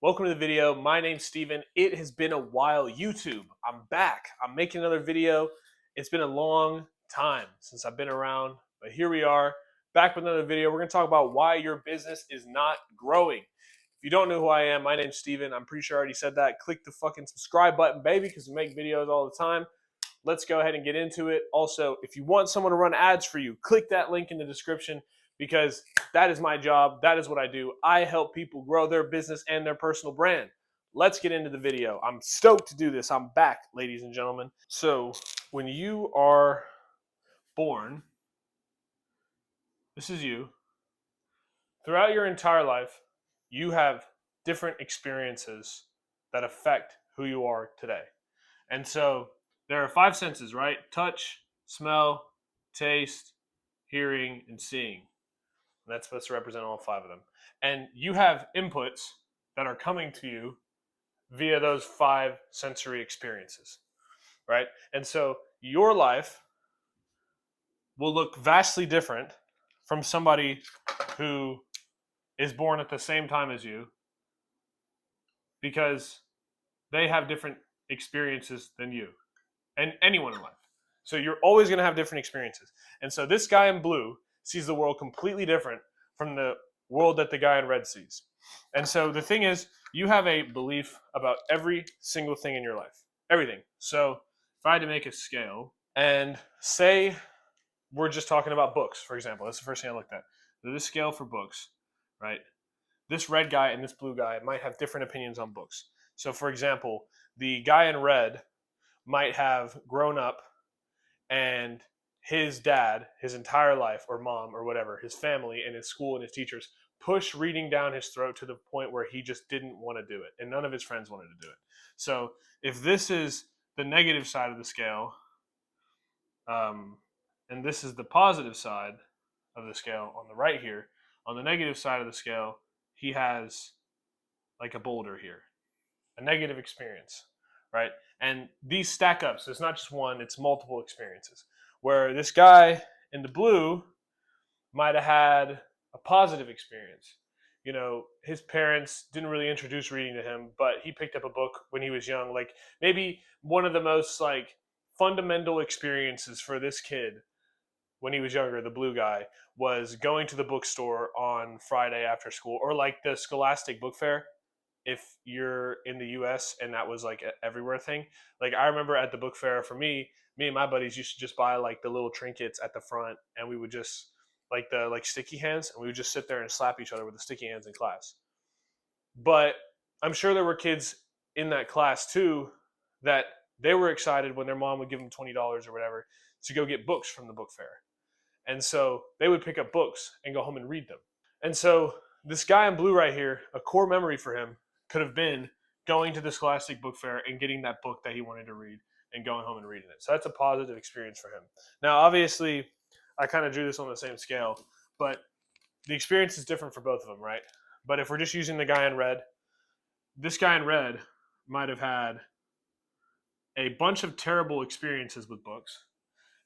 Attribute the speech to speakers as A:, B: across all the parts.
A: Welcome to the video. My name's Steven. It has been a while. YouTube, I'm back. I'm making another video. It's been a long time since I've been around, but here we are, back with another video. We're going to talk about why your business is not growing. If you don't know who I am, my name's Steven. I'm pretty sure I already said that. Click the fucking subscribe button, baby, because we make videos all the time. Let's go ahead and get into it. Also, if you want someone to run ads for you, click that link in the description because that is my job. That is what I do. I help people grow their business and their personal brand. Let's get into the video. I'm stoked to do this. I'm back, ladies and gentlemen. So when you are born, this is you. Throughout your entire life, you have different experiences that affect who you are today. And so there are 5 senses, right? Touch, smell, taste, hearing, and seeing. And that's supposed to represent all 5 of them. And you have inputs that are coming to you via those 5 sensory experiences, right? And so your life will look vastly different from somebody who is born at the same time as you because they have different experiences than you and anyone in life. So you're always going to have different experiences. And so this guy in blue sees the world completely different from the world that the guy in red sees. And so the thing is, you have a belief about every single thing in your life. Everything. So if I had to make a scale and say we're just talking about books, for example, that's the first thing I looked at. This scale for books, right? This red guy and this blue guy might have different opinions on books. So for example, the guy in red might have grown up and his dad, his entire life, or mom, or whatever, his family and his school and his teachers push reading down his throat to the point where he just didn't want to do it, and none of his friends wanted to do it. So if this is the negative side of the scale, and this is the positive side of the scale on the right here, on the negative side of the scale, he has like a boulder here, a negative experience, right? And these stack up, so it's not just one, it's multiple experiences. Where this guy in the blue might have had a positive experience. You know, his parents didn't really introduce reading to him, but he picked up a book when he was young. Like maybe one of the most like fundamental experiences for this kid when he was younger, the blue guy, was going to the bookstore on Friday after school, or like the Scholastic Book Fair if you're in the US and that was like an everywhere thing. Like I remember at the book fair, for me and my buddies used to just buy like the little trinkets at the front, and we would just like the like sticky hands, and we would just sit there and slap each other with the sticky hands in class. But I'm sure there were kids in that class too that they were excited when their mom would give them $20 or whatever to go get books from the book fair. And so they would pick up books and go home and read them. And so this guy in blue right here, a core memory for him could have been going to the Scholastic Book Fair and getting that book that he wanted to read and going home and reading it. So that's a positive experience for him. Now, obviously, I kind of drew this on the same scale, but the experience is different for both of them, right? But if we're just using the guy in red, this guy in red might have had a bunch of terrible experiences with books,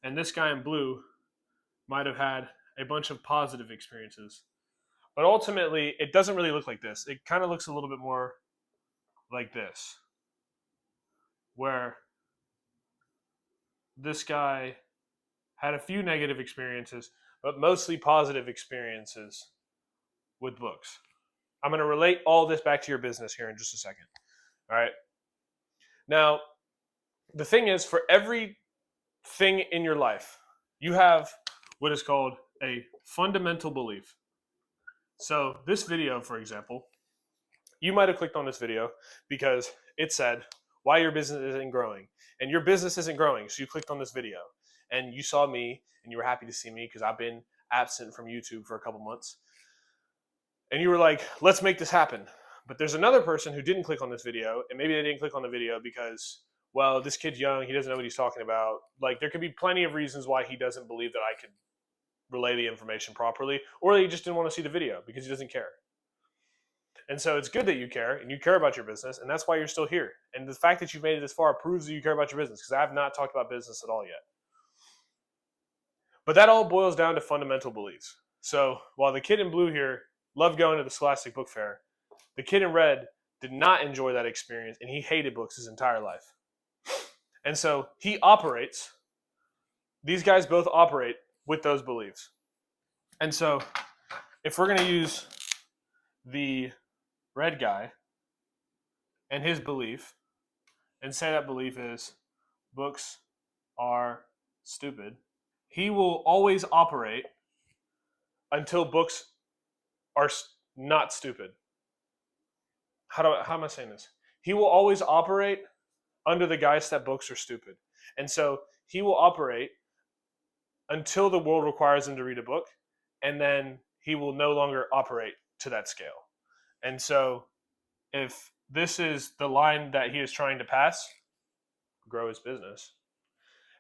A: and this guy in blue might have had a bunch of positive experiences. But ultimately, it doesn't really look like this. It kind of looks a little bit more like this, where this guy had a few negative experiences, but mostly positive experiences with books. I'm going to relate all this back to your business here in just a second. All right. Now, the thing is, for every thing in your life, you have what is called a fundamental belief. So this video, for example, you might have clicked on this video because it said why your business isn't growing. And your business isn't growing, so you clicked on this video. And you saw me, and you were happy to see me because I've been absent from YouTube for a couple months. And you were like, let's make this happen. But there's another person who didn't click on this video, and maybe they didn't click on the video because, well, this kid's young, he doesn't know what he's talking about. Like, there could be plenty of reasons why he doesn't believe that I could relay the information properly, or he just didn't want to see the video because he doesn't care. And so it's good that you care, and you care about your business, and that's why you're still here. And the fact that you've made it this far proves that you care about your business, because I have not talked about business at all yet. But that all boils down to fundamental beliefs. So while the kid in blue here loved going to the Scholastic Book Fair, the kid in red did not enjoy that experience, and he hated books his entire life. And so these guys both operate with those beliefs. And so if we're going to use the red guy and his belief and say that belief is books are stupid, he will always operate until books are not stupid. How am I saying this? He will always operate under the guise that books are stupid. And so he will operate until the world requires him to read a book, and then he will no longer operate to that scale. And so if this is the line that he is trying to pass, grow his business,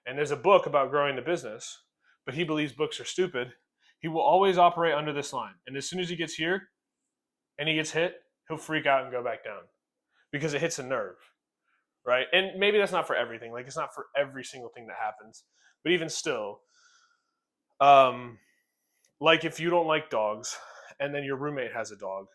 A: and there's a book about growing the business, but he believes books are stupid, he will always operate under this line. And as soon as he gets here and he gets hit, he'll freak out and go back down because it hits a nerve, right? And maybe that's not for everything. Like, it's not for every single thing that happens. But even still, like if you don't like dogs and then your roommate has a dog,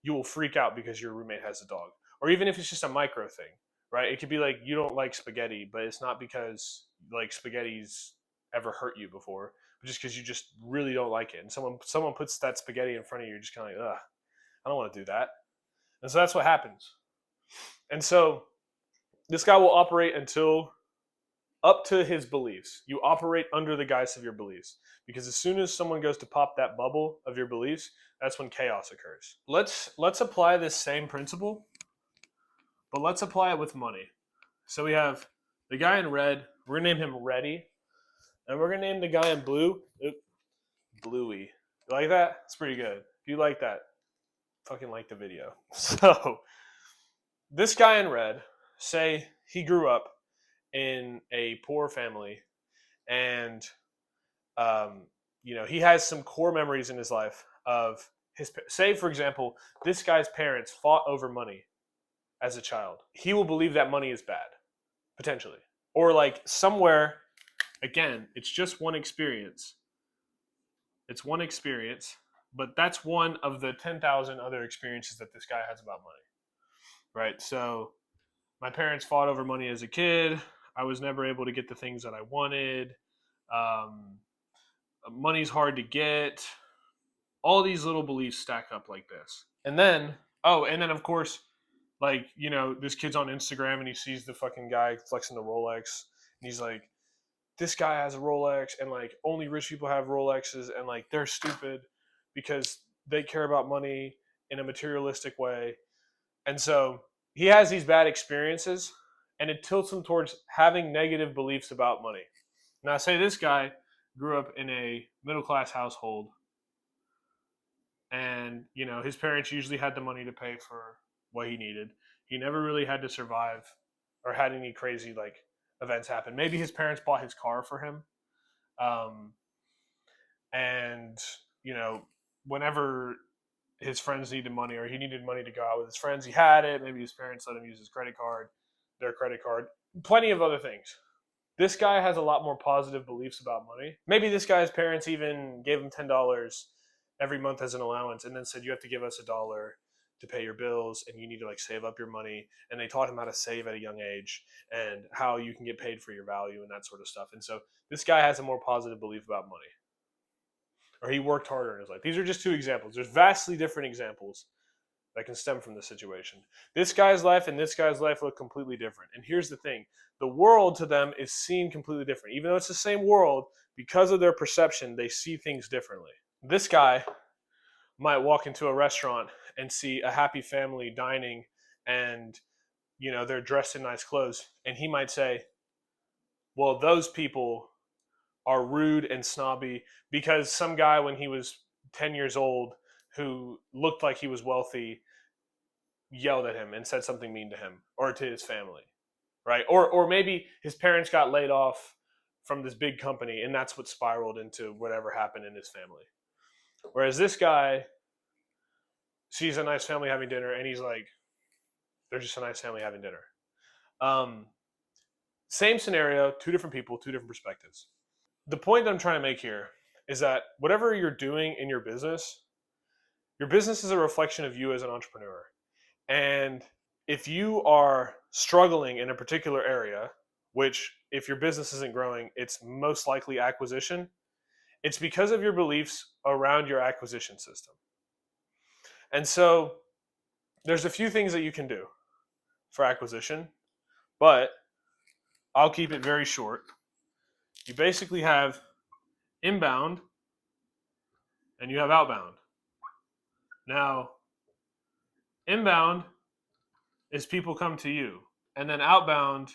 A: you will freak out because your roommate has a dog. Or even if it's just a micro thing, right? It could be like you don't like spaghetti, but it's not because like spaghetti's ever hurt you before, but just because you just really don't like it. And someone puts that spaghetti in front of you, you're just kind of like, ugh, I don't want to do that. And so that's what happens. And so this guy will operate until up to his beliefs. You operate under the guise of your beliefs. Because as soon as someone goes to pop that bubble of your beliefs, that's when chaos occurs. Let's apply this same principle, but let's apply it with money. So we have the guy in red, we're gonna name him Reddy, and we're gonna name the guy in blue, Bluey. You like that? It's pretty good. If you like that, fucking like the video. So this guy in red, say he grew up in a poor family, and he has some core memories in his life of his. Say, for example, this guy's parents fought over money as a child. He will believe that money is bad, potentially, or like somewhere. Again, it's just one experience. It's one experience, but that's one of the 10,000 other experiences that this guy has about money, right? So my parents fought over money as a kid. I was never able to get the things that I wanted. Money's hard to get. All these little beliefs stack up like this. And then of course, like, this kid's on Instagram and he sees the fucking guy flexing the Rolex. And he's like, this guy has a Rolex, and like only rich people have Rolexes, and like they're stupid because they care about money in a materialistic way. And so he has these bad experiences, and it tilts him towards having negative beliefs about money. Now, say this guy grew up in a middle-class household, and his parents usually had the money to pay for what he needed. He never really had to survive or had any crazy like events happen. Maybe his parents bought his car for him, and whenever his friends needed money or he needed money to go out with his friends, he had it. Maybe his parents let him use their credit card, plenty of other things. This guy has a lot more positive beliefs about money. Maybe this guy's parents even gave him $10 every month as an allowance and then said, you have to give us $1 to pay your bills, and you need to like save up your money. And they taught him how to save at a young age and how you can get paid for your value and that sort of stuff. And so this guy has a more positive belief about money, or he worked harder in his life. These are just two examples. There's vastly different examples that can stem from this situation. This guy's life and this guy's life look completely different. And here's the thing. The world to them is seen completely different. Even though it's the same world, because of their perception, they see things differently. This guy might walk into a restaurant and see a happy family dining, and they're dressed in nice clothes, and he might say, well, those people are rude and snobby because some guy when he was 10 years old who looked like he was wealthy yelled at him and said something mean to him or to his family, right? Or maybe his parents got laid off from this big company, and that's what spiraled into whatever happened in his family. Whereas this guy sees a nice family having dinner, and he's like, they're just a nice family having dinner. Same scenario, two different people, two different perspectives. The point that I'm trying to make here is that whatever you're doing in your business is a reflection of you as an entrepreneur. And if you are struggling in a particular area, which if your business isn't growing, it's most likely acquisition, it's because of your beliefs around your acquisition system. And so there's a few things that you can do for acquisition, but I'll keep it very short. You basically have inbound and you have outbound. Now, inbound is people come to you, and then outbound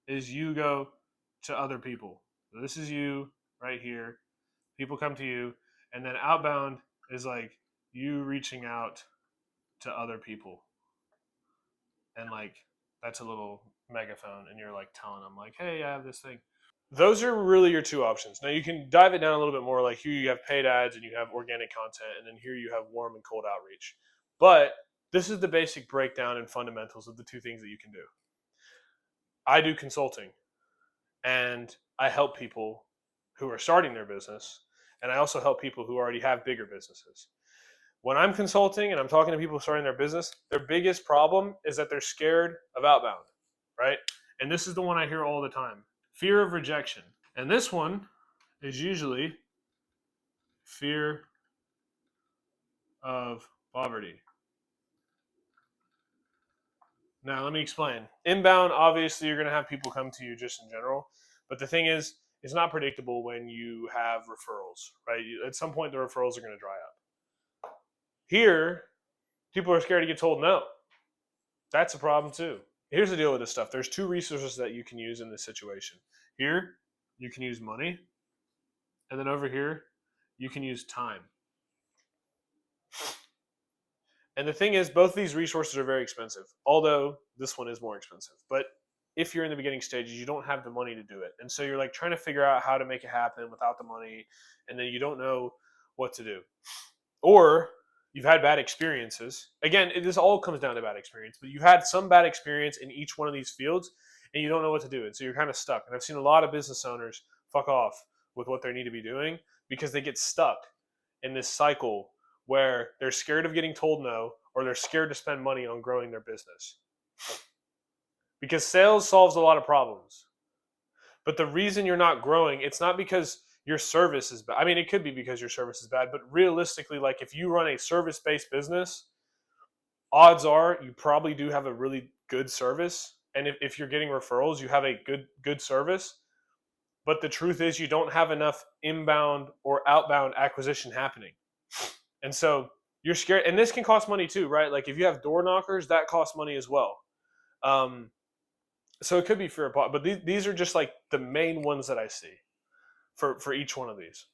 A: is you go to other people. So this is you right here. People come to you, and then outbound is like you reaching out to other people, and like that's a little megaphone, and you're like telling them like, "Hey, I have this thing." Those are really your two options. Now you can dive it down a little bit more. Like here you have paid ads and you have organic content, and then here you have warm and cold outreach. But this is the basic breakdown and fundamentals of the two things that you can do. I do consulting, and I help people who are starting their business, and I also help people who already have bigger businesses. When I'm consulting and I'm talking to people starting their business, their biggest problem is that they're scared of outbound, right? And this is the one I hear all the time: fear of rejection. And this one is usually fear of poverty. Now, let me explain. Inbound, obviously, you're going to have people come to you just in general. But the thing is, it's not predictable when you have referrals, right? At some point, the referrals are going to dry up. Here, people are scared to get told no. That's a problem too. Here's the deal with this stuff. There's two resources that you can use in this situation. Here, you can use money. And then over here, you can use time. And the thing is, both of these resources are very expensive, although this one is more expensive. But if you're in the beginning stages, you don't have the money to do it. And so you're like trying to figure out how to make it happen without the money, and then you don't know what to do. Or you've had bad experiences. Again, this all comes down to bad experience, but you had some bad experience in each one of these fields, and you don't know what to do. And so you're kind of stuck. And I've seen a lot of business owners fuck off with what they need to be doing because they get stuck in this cycle where they're scared of getting told no, or they're scared to spend money on growing their business. Because sales solves a lot of problems. But the reason you're not growing, it's not because your service is bad. I mean, it could be because your service is bad, but realistically, like if you run a service-based business, odds are you probably do have a really good service. And if you're getting referrals, you have a good service. But the truth is you don't have enough inbound or outbound acquisition happening. And so you're scared, and this can cost money too, right? Like if you have door knockers, that costs money as well. So it could be fear of poverty, but these are just like the main ones that I see for each one of these,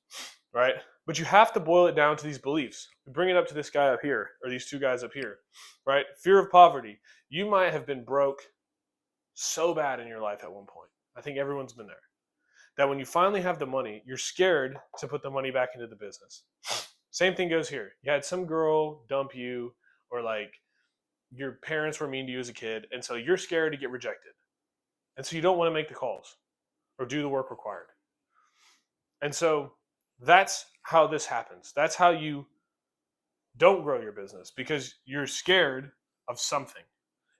A: right? But you have to boil it down to these beliefs. Bring it up to this guy up here, or these two guys up here, right? Fear of poverty. You might have been broke so bad in your life at one point. I think everyone's been there. That when you finally have the money, you're scared to put the money back into the business. Same thing goes here. You had some girl dump you, or like your parents were mean to you as a kid, and so you're scared to get rejected. And so you don't want to make the calls or do the work required. And so that's how this happens. That's how you don't grow your business, because you're scared of something.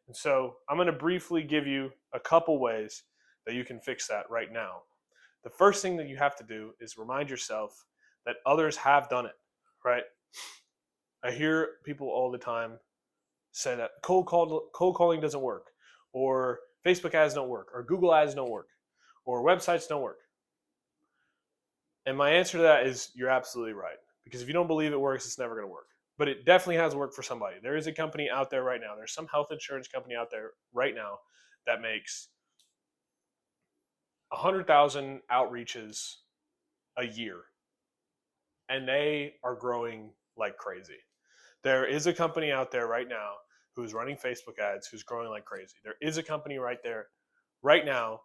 A: And so I'm going to briefly give you a couple ways that you can fix that right now. The first thing that you have to do is remind yourself that others have done it, right? I hear people all the time say that cold calling doesn't work, or Facebook ads don't work, or Google ads don't work, or websites don't work. And my answer to that is you're absolutely right. Because if you don't believe it works, it's never going to work. But it definitely has worked for somebody. There is a company out there right now. There's some health insurance company out there right now that makes 100,000 outreaches a year. And they are growing like crazy. There is a company out there right now who's running Facebook ads, who's growing like crazy. There is a company right now,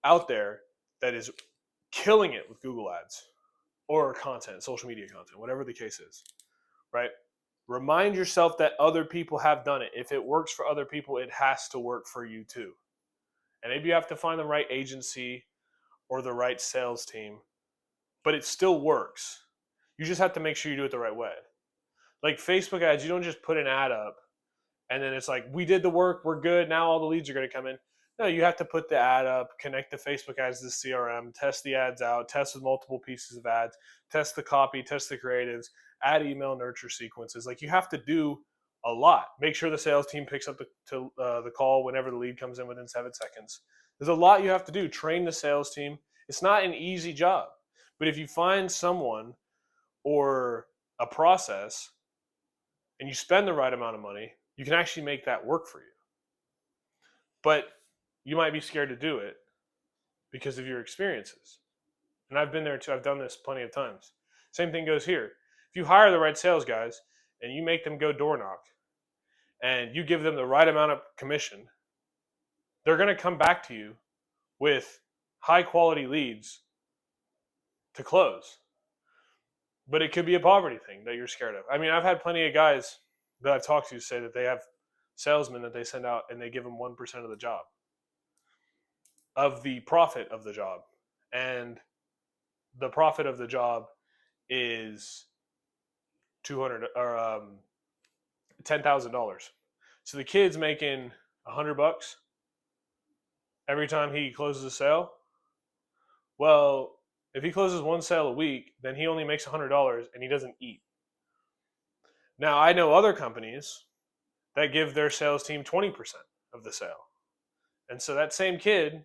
A: out there, that is killing it with Google ads or content, social media content, whatever the case is, right? Remind yourself that other people have done it. If it works for other people, it has to work for you too. And maybe you have to find the right agency or the right sales team, but it still works. You just have to make sure you do it the right way. Like Facebook ads, you don't just put an ad up and then it's like, we did the work, we're good, now all the leads are going to come in. No, you have to put the ad up, connect the Facebook ads to the CRM, test the ads out, test with multiple pieces of ads, test the copy, test the creatives, add email nurture sequences. Like, you have to do a lot. Make sure the sales team picks up the call whenever the lead comes in within 7 seconds. There's a lot you have to do. Train the sales team. It's not an easy job. But if you find someone or a process and you spend the right amount of money, you can actually make that work for you. But you might be scared to do it because of your experiences. And I've been there too. I've done this plenty of times. Same thing goes here. If you hire the right sales guys and you make them go door knock and you give them the right amount of commission, they're going to come back to you with high quality leads to close. But it could be a poverty thing that you're scared of. I mean, I've had plenty of guys that I've talked to say that they have salesmen that they send out and they give them 1% of the job, of the profit of the job. And the profit of the job is $200 or $10,000. So the kid's making $100 every time he closes a sale. Well, if he closes one sale a week, then he only makes $100 and he doesn't eat. Now, I know other companies that give their sales team 20% of the sale. And so that same kid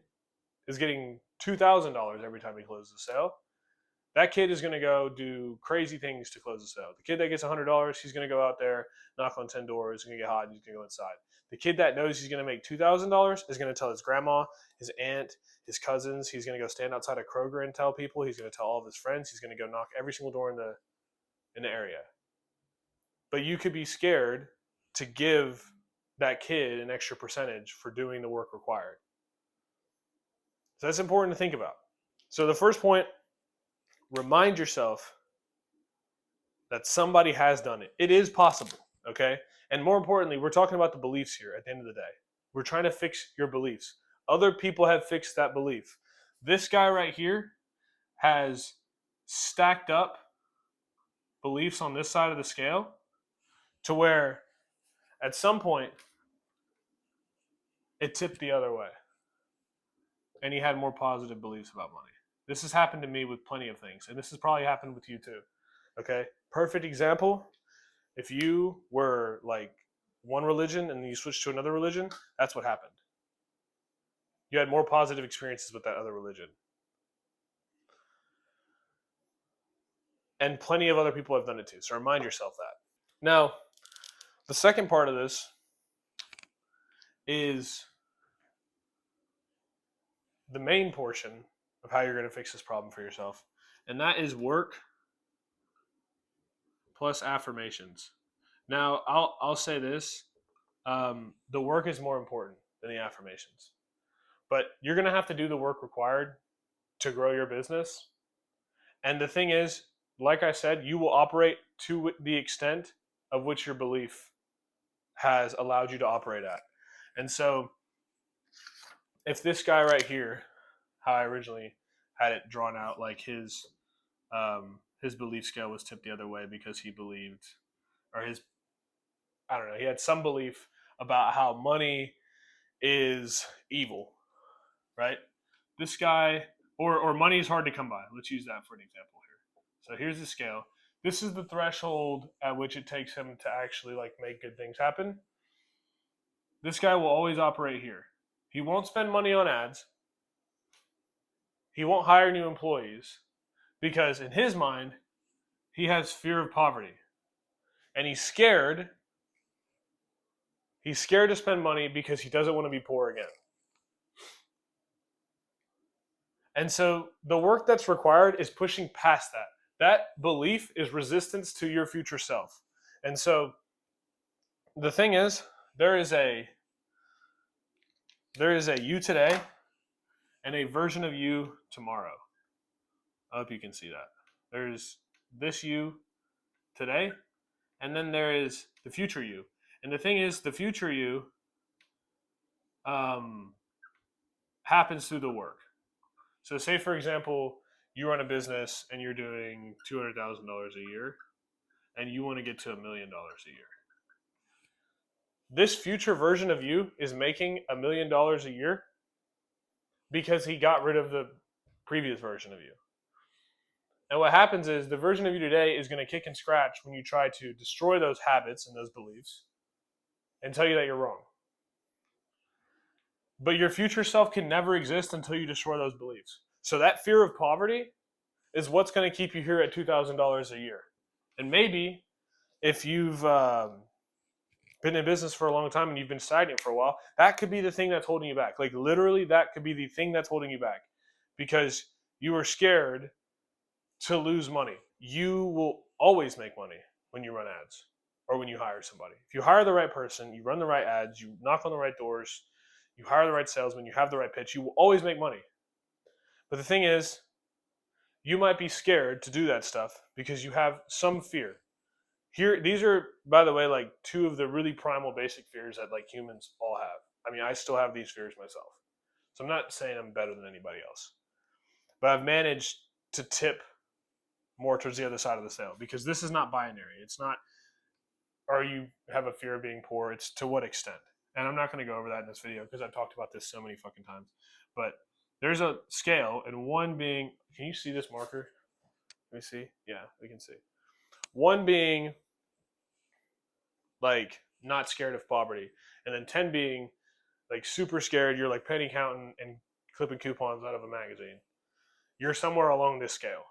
A: is getting $2,000 every time he closes a sale. That kid is going to go do crazy things to close the sale. The kid that gets $100, he's going to go out there, knock on 10 doors, he's going to get hot, and he's going to go inside. The kid that knows he's going to make $2,000 is going to tell his grandma, his aunt, his cousins. He's going to go stand outside of Kroger and tell people. He's going to tell all of his friends. He's going to go knock every single door in the area. But you could be scared to give that kid an extra percentage for doing the work required. So that's important to think about. So the first point, remind yourself that somebody has done it. It is possible, okay? And more importantly, we're talking about the beliefs here at the end of the day. We're trying to fix your beliefs. Other people have fixed that belief. This guy right here has stacked up beliefs on this side of the scale to where at some point it tipped the other way. And he had more positive beliefs about money. This has happened to me with plenty of things. And this has probably happened with you too. Okay? Perfect example. If you were like one religion and you switched to another religion, that's what happened. You had more positive experiences with that other religion. And plenty of other people have done it too. So remind yourself that. Now, the second part of this is the main portion of how you're going to fix this problem for yourself. And that is work plus affirmations. Now, I'll say this. The work is more important than the affirmations. But you're going to have to do the work required to grow your business. And the thing is, like I said, you will operate to the extent of which your belief has allowed you to operate at. And so if this guy right here, how I originally had it drawn out, like his belief scale was tipped the other way because he believed, or I don't know, he had some belief about how money is evil, right? This guy, or money is hard to come by. Let's use that for an example here. So here's the scale. This is the threshold at which it takes him to actually like make good things happen. This guy will always operate here. He won't spend money on ads. He won't hire new employees because in his mind, he has fear of poverty. And he's scared. He's scared to spend money because he doesn't want to be poor again. And so the work that's required is pushing past that. That belief is resistance to your future self. And so the thing is, there is a you today and a version of you tomorrow. I hope you can see that. There's this you today, and then there is the future you. And the thing is, the future you happens through the work. So say, for example, you run a business and you're doing $200,000 a year, and you want to get to $1 million a year. this future version of you is making $1 million a year because he got rid of the previous version of you. And what happens is the version of you today is going to kick and scratch when you try to destroy those habits and those beliefs and tell you that you're wrong. But your future self can never exist until you destroy those beliefs. So that fear of poverty is what's going to keep you here at $2,000 a year. And maybe if you've been in business for a long time and you've been stagnant for a while, that could be the thing that's holding you back. Like literally, that could be the thing that's holding you back because you are scared to lose money. You will always make money when you run ads or when you hire somebody. If you hire the right person, you run the right ads, you knock on the right doors, you hire the right salesman, you have the right pitch, you will always make money. But the thing is, you might be scared to do that stuff because you have some fear. Here, these are, by the way, like two of the really primal basic fears that like humans all have. I mean, I still have these fears myself. So I'm not saying I'm better than anybody else. But I've managed to tip more towards the other side of the scale because this is not binary. It's not, are you have a fear of being poor? It's to what extent? And I'm not going to go over that in this video because I've talked about this so many fucking times. But there's a scale, and one being, can you see this marker? Let me see. Yeah, we can see. One being like not scared of poverty, and then 10 being like super scared. You're like penny counting and clipping coupons out of a magazine. You're somewhere along this scale.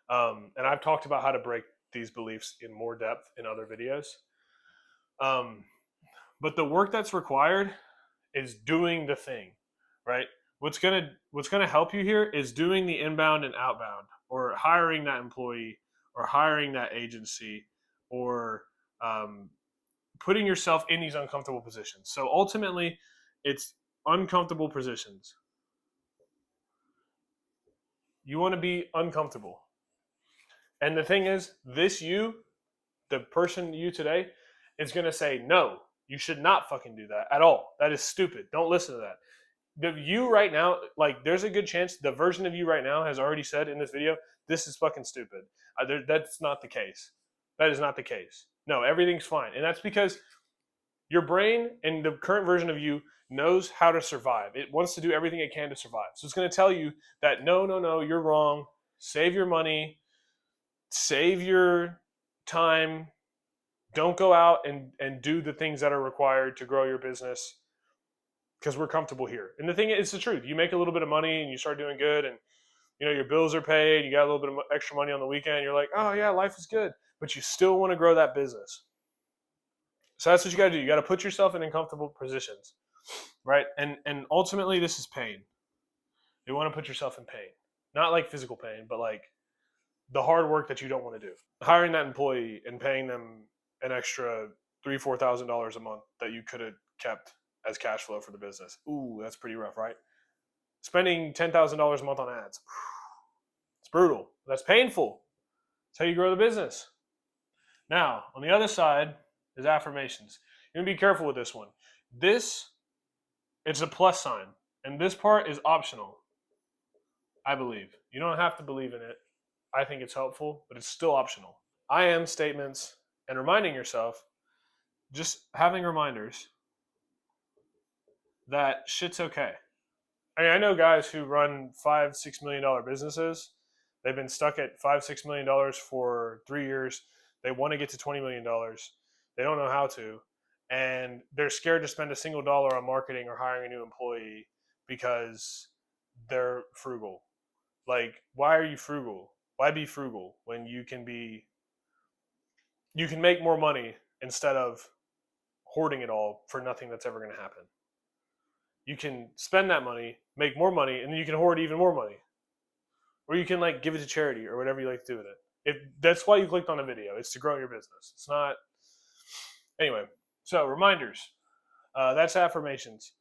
A: And I've talked about how to break these beliefs in more depth in other videos. But the work that's required is doing the thing, right? What's gonna help you here is doing the inbound and outbound, or hiring that employee, or hiring that agency, or putting yourself in these uncomfortable positions. So ultimately, it's uncomfortable positions. You want to be uncomfortable. And the thing is, this you, the person you today, is going to say, no, you should not fucking do that at all. That is stupid. Don't listen to that. The you right now, like, there's a good chance the version of you right now has already said in this video, this is fucking stupid. That's not the case. That is not the case. No, everything's fine. And that's because your brain and the current version of you knows how to survive. It wants to do everything it can to survive. So it's going to tell you that no, you're wrong. Save your money. Save your time. Don't go out and do the things that are required to grow your business because we're comfortable here. And the thing is, it's the truth. You make a little bit of money and you start doing good and your bills are paid. You got a little bit of extra money on the weekend. You're like, oh yeah, life is good. But you still want to grow that business. So that's what you got to do. You got to put yourself in uncomfortable positions, right? And ultimately, this is pain. You want to put yourself in pain. Not like physical pain, but like the hard work that you don't want to do. Hiring that employee and paying them an extra $3,000-$4,000 a month that you could have kept as cash flow for the business. Ooh, that's pretty rough, right? Spending $10,000 a month on ads. It's brutal. That's painful. That's how you grow the business. Now, on the other side is affirmations. You're going to be careful with this one. It's a plus sign. And this part is optional, I believe. You don't have to believe in it. I think it's helpful, but it's still optional. I am statements and reminding yourself, just having reminders that shit's okay. I mean, I know guys who run $5-6 million businesses. They've been stuck at $5-6 million for 3 years. They want to get to $20 million. They don't know how to. And they're scared to spend a single dollar on marketing or hiring a new employee because they're frugal. Like, why are you frugal? Why be frugal when you can make more money instead of hoarding it all for nothing that's ever going to happen? You can spend that money, make more money, and then you can hoard even more money. Or you can like give it to charity or whatever you like to do with it. That's why you clicked on a video. It's to grow your business. It's not. Anyway, so reminders. That's affirmations.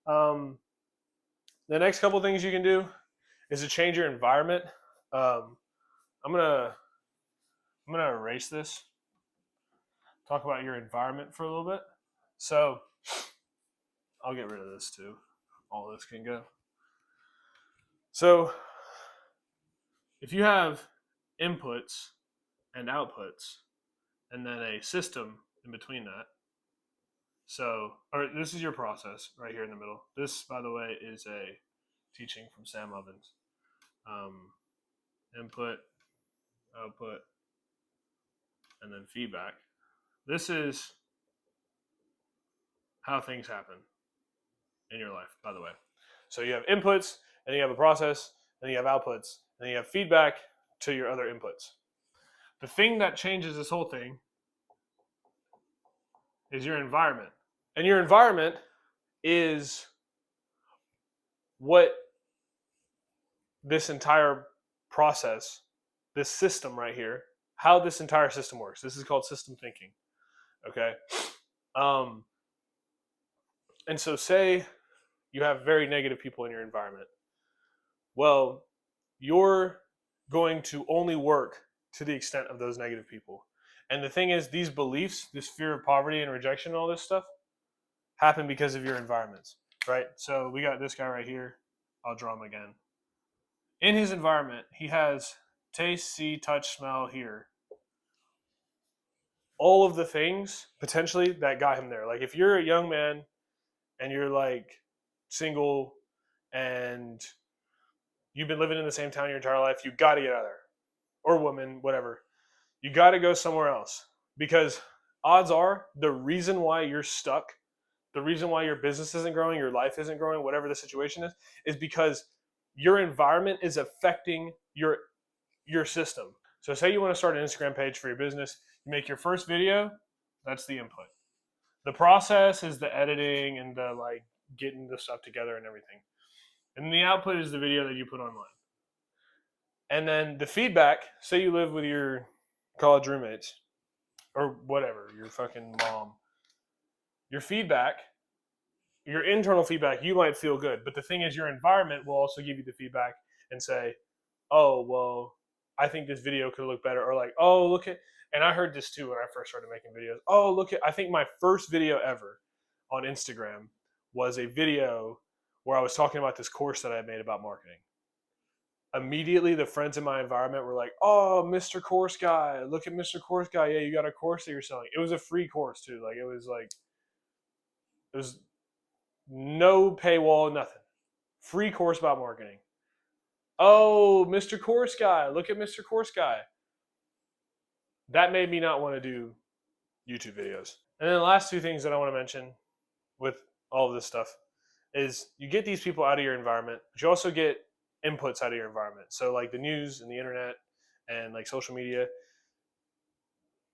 A: The next couple things you can do is to change your environment. I'm gonna erase this. Talk about your environment for a little bit. So I'll get rid of this too. All this can go. So if you have inputs and outputs and then a system in between that, So, or this is your process right here in the middle. This, by the way, is a teaching from Sam Ovens. Input, output, and then feedback. This is how things happen in your life, by the way. So you have inputs, and you have a process, and you have outputs, and you have feedback to your other inputs. The thing that changes this whole thing is your environment. And your environment is what this entire process, this system right here, how this entire system works. This is called system thinking. Okay. And so say you have very negative people in your environment. Well, you're going to only work to the extent of those negative people. And the thing is, these beliefs, this fear of poverty and rejection, and all this stuff, happen because of your environments, right? So we got this guy right here. I'll draw him again. In his environment, he has taste, see, touch, smell, hear. All of the things potentially that got him there. Like if you're a young man and you're like single and you've been living in the same town your entire life, you got to get out of there. Or woman, whatever. You got to go somewhere else. Because odds are the reason why you're stuck, the reason why your business isn't growing, your life isn't growing, whatever the situation is because your environment is affecting your system. So say you want to start an Instagram page for your business, you make your first video, that's the input. The process is the editing and the like getting the stuff together and everything. And the output is the video that you put online. And then the feedback, say you live with your college roommates or whatever, your fucking mom. Your feedback, your internal feedback, you might feel good. But the thing is, your environment will also give you the feedback and say, oh, well, I think this video could look better. Or like, oh, look at, and I heard this too when I first started making videos. Oh, look at, I think my first video ever on Instagram was a video where I was talking about this course that I made about marketing. Immediately, the friends in my environment were like, oh, Mr. Course Guy, look at Mr. Course Guy. Yeah, you got a course that you're selling. It was a free course too. Like, it was no paywall, nothing. Free course about marketing. Oh, Mr. Course Guy, look at Mr. Course Guy. That made me not want to do YouTube videos. And then the last two things that I want to mention with all of this stuff is you get these people out of your environment, but you also get inputs out of your environment. So like the news and the internet and like social media.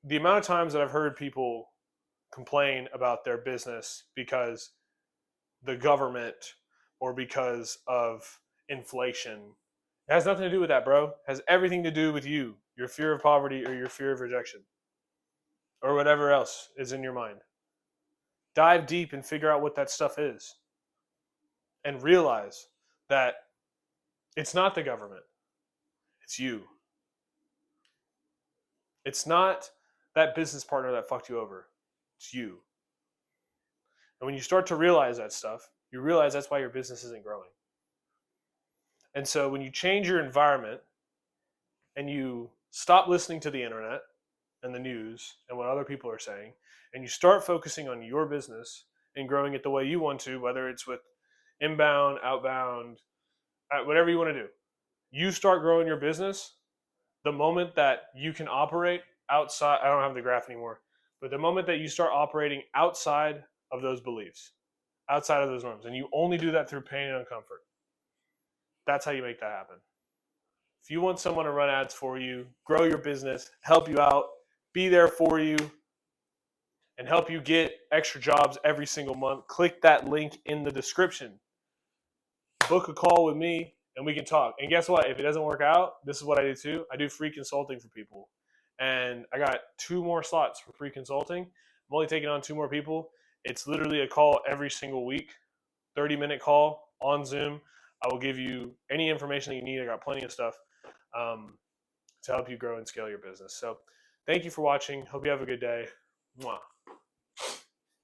A: The amount of times that I've heard people complain about their business because the government or because of inflation, it has nothing to do with that, bro. It has everything to do with you, your fear of poverty or your fear of rejection or whatever else is in your mind. Dive deep and figure out what that stuff is and realize that it's not the government. It's you. It's not that business partner that fucked you over. It's you. And when you start to realize that stuff, you realize that's why your business isn't growing. And so when you change your environment and you stop listening to the internet and the news and what other people are saying, and you start focusing on your business and growing it the way you want to, whether it's with inbound, outbound, whatever you want to do, you start growing your business. The moment that you can operate outside, I don't have the graph anymore, but the moment that you start operating outside of those beliefs, outside of those norms, and you only do that through pain and uncomfort, that's how you make that happen. If you want someone to run ads for you, grow your business, help you out, be there for you, and help you get extra jobs every single month, click that link in the description. Book a call with me and we can talk. And guess what? If it doesn't work out, this is what I do too. I do free consulting for people. And I got 2 more slots for free consulting. I'm only taking on 2 more people. It's literally a call every single week, 30-minute call on Zoom. I will give you any information that you need. I got plenty of stuff to help you grow and scale your business. So thank you for watching. Hope you have a good day. Mwah.